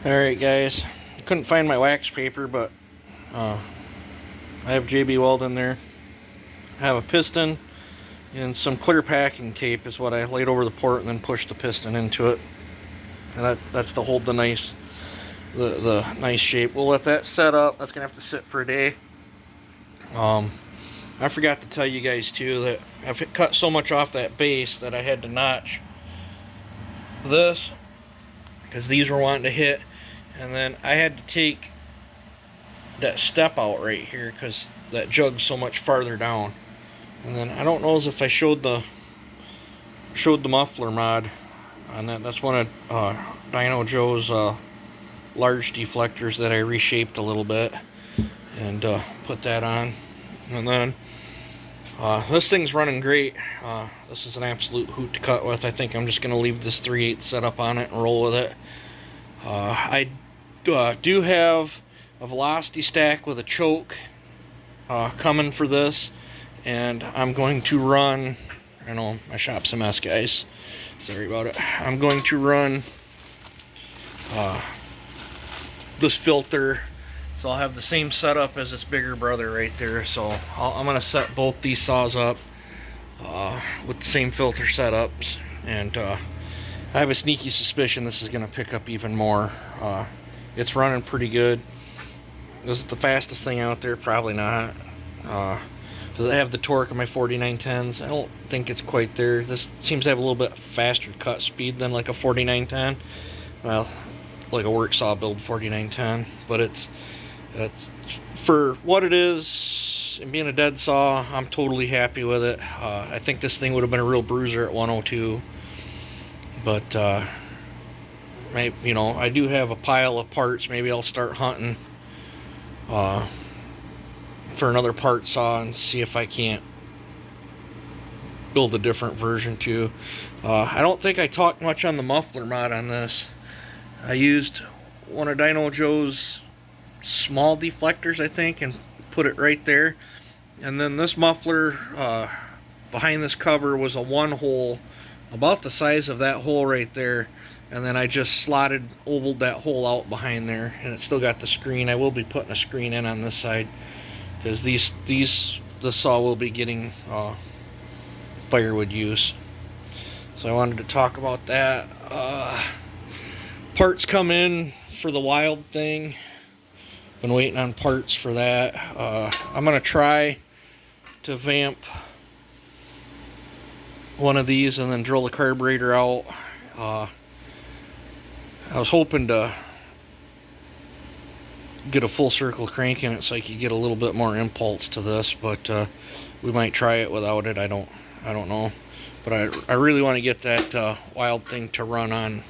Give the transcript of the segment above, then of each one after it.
Alright guys, I couldn't find my wax paper, but I have JB Weld in there. I have a piston and some clear packing tape is what I laid over the port and then pushed the piston into it. And that's to hold the nice shape. We'll let that set up. That's gonna have to sit for a day. I forgot to tell you guys too that I've cut so much off that base that I had to notch this because these were wanting to hit, and then I had to take that step out right here because that jug's so much farther down. And then I don't know as if I showed the muffler mod on that. That's one of Dino Joe's large deflectors that I reshaped a little bit and put that on. And then this thing's running great. This is an absolute hoot to cut with. I think I'm just going to leave this 3/8 setup on it and roll with it. I do have a velocity stack with a choke coming for this, and I'm going to run, I know my shop's a mess guys, sorry about it. I'm going to run this filter, so I'll have the same setup as its bigger brother right there. So I'm going to set both these saws up with the same filter setups, and I have a sneaky suspicion this is going to pick up even more. It's running pretty good. Is it the fastest thing out there? Probably not. Does it have the torque of my 4910s? I don't think it's quite there. This seems to have a little bit faster cut speed than like a 4910. Well, like a work saw build 4910, but it's for what it is and being a dead saw, I'm totally happy with it. I think this thing would have been a real bruiser at 102, but maybe, I do have a pile of parts. Maybe I'll start hunting for another part saw and see if I can't build a different version too. I don't think I talked much on the muffler mod on this. I used one of Dino Joe's small deflectors, I think, and put it right there. And then this muffler behind this cover was a one hole about the size of that hole right there, and then I just ovaled that hole out behind there, and it still got the screen. I will be putting a screen in on this side because the saw will be getting firewood use. So I wanted to talk about that. Parts come in for the Wild thing. Been waiting on parts for that. I'm gonna try to vamp one of these and then drill the carburetor out. I was hoping to get a full circle crank in it so I could get a little bit more impulse to this, but we might try it without it. I don't know, but I really want to get that Wild thing to run on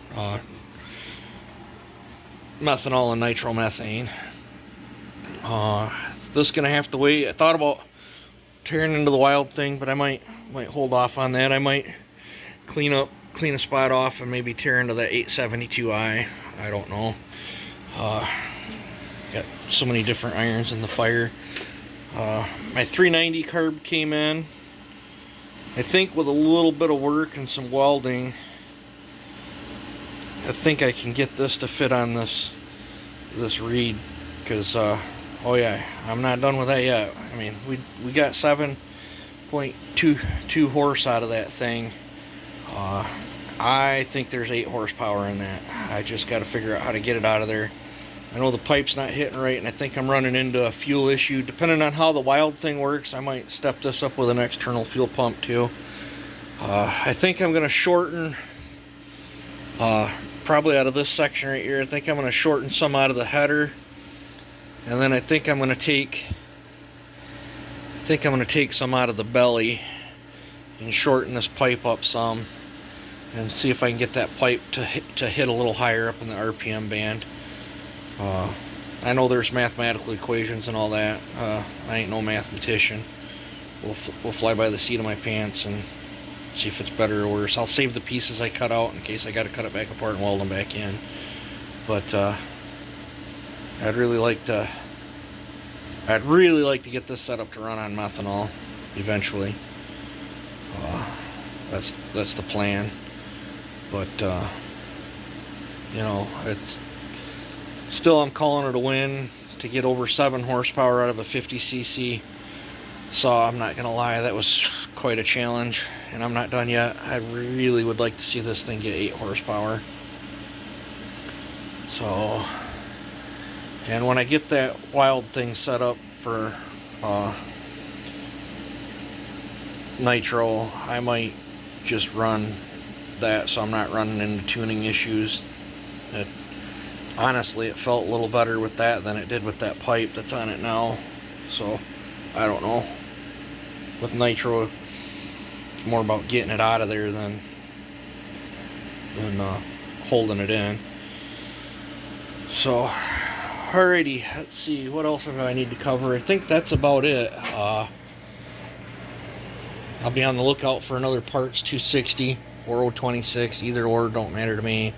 methanol and nitromethane. This is gonna have to wait. I thought about tearing into the Wild thing, but I might hold off on that. I might clean a spot off and maybe tear into that 872i. I don't know. Got so many different irons in the fire. My 390 carb came in. I think with a little bit of work and some welding, I think I can get this to fit on this reed, because oh yeah, I'm not done with that yet. I mean, we got 7.22 horse out of that thing. I think there's 8 horsepower in that. I just got to figure out how to get it out of there. I know the pipe's not hitting right, and I think I'm running into a fuel issue. Depending on how the Wild thing works, I might step this up with an external fuel pump too. I think I'm going to shorten probably out of this section right here. I think I'm going to shorten some out of the header, and then I think I'm going to take some out of the belly and shorten this pipe up some, and see if I can get that pipe to hit a little higher up in the RPM band. I know there's mathematical equations and all that. I ain't no mathematician. We'll fly by the seat of my pants and see if it's better or worse. I'll save the pieces I cut out in case I got to cut it back apart and weld them back in. But I'd really like to get this set up to run on methanol eventually. That's the plan. But you know, Still, I'm calling it a win to get over 7 horsepower out of a 50cc. So I'm not gonna lie, that was quite a challenge, and I'm not done yet. I really would like to see this thing get 8 horsepower. So, and when I get that wild thing set up for nitro, I might just run that so I'm not running into tuning issues. Honestly, it felt a little better with that than it did with that pipe that's on it now. So, I don't know. With nitro, it's more about getting it out of there than holding it in. So, alrighty, let's see, what else do I need to cover? I think that's about it. I'll be on the lookout for another parts 260 or 026, either or, don't matter to me.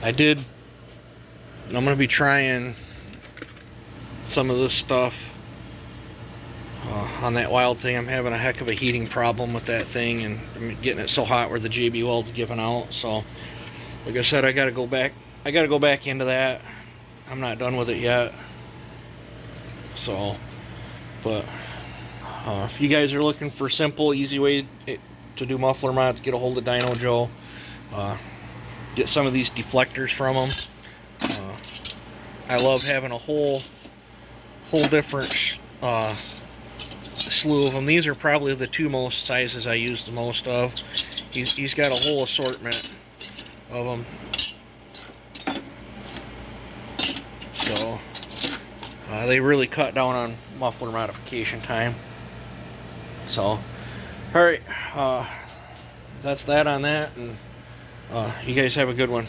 I'm going to be trying some of this stuff on that wild thing. I'm having a heck of a heating problem with that thing, and I'm getting it so hot where the JB weld's giving out. So, like I said, I got to go back into that. I'm not done with it yet. So, but if you guys are looking for simple, easy way to do muffler mods, get a hold of Dino Joe. Get some of these deflectors from him. I love having a whole different slew of them. These are probably the 2 most sizes I use the most of. He's got a whole assortment of them. So they really cut down on muffler modification time. So, alright, that's that on that, and you guys have a good one.